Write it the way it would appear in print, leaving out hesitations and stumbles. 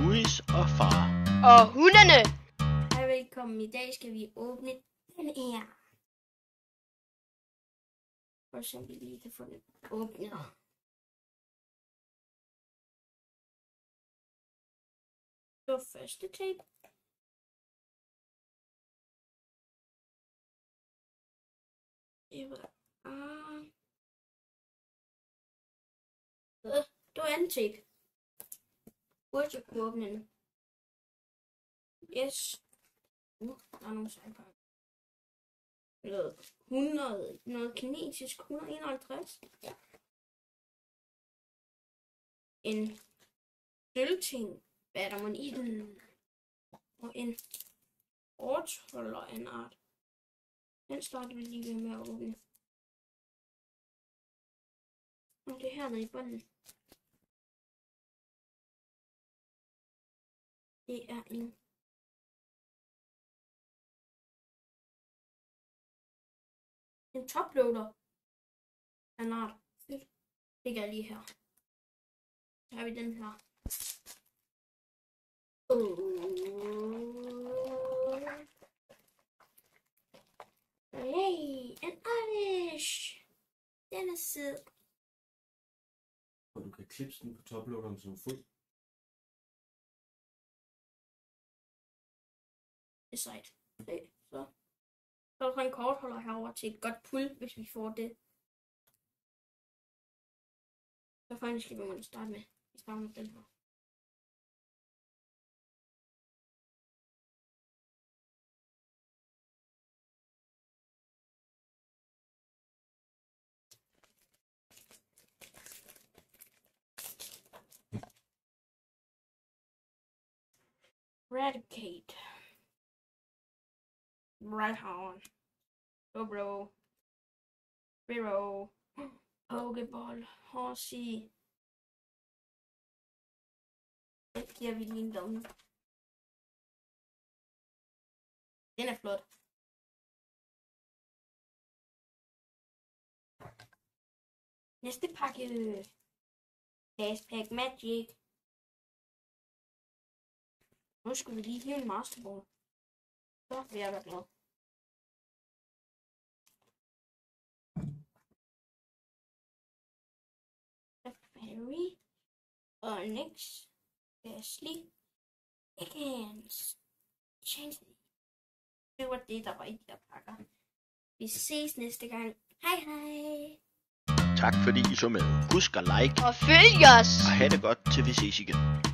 Louis og far. Og hundene. Hej, velkommen. I dag skal vi åbne den her. For eksempel lige kan få den åbnet. Det var første tape. Det var det var anden tape. Burde jeg kunne åbne den? Yes. Der er nogle sejlpakker. 100, noget kinesisk 151. Ja. En sølvting, battermon i den. Og en årtholder af en art. Den starter vi lige med at åbne. Og det er hernede i bunden. Det er en toploader af en art. Det ligger lige her. Så har vi den her. Hey, en Irish. Den er sød. Og du kan klipse den på toploaderen som fod. Det er sejt. Så er der en kortholder herover til et godt pull, hvis vi får det. Så faktisk skal vi starte med. Vi starter med den her. Eradicate. Right on. Go bro. Bro. Pokeball. Horsey. Den giver vi lige en dumme. Den er flot. Næste pakke. Fastpack Magic. Nu skal vi lige hive en Master Ball. Så vil jeg være glad. Safari. Onyx. Gasly. Higgins. Chansey. Det var det, der var i de der pakker. Vi ses næste gang. Hej hej. Tak fordi I så med. Husk at like Og følg os. og have det godt til vi ses igen.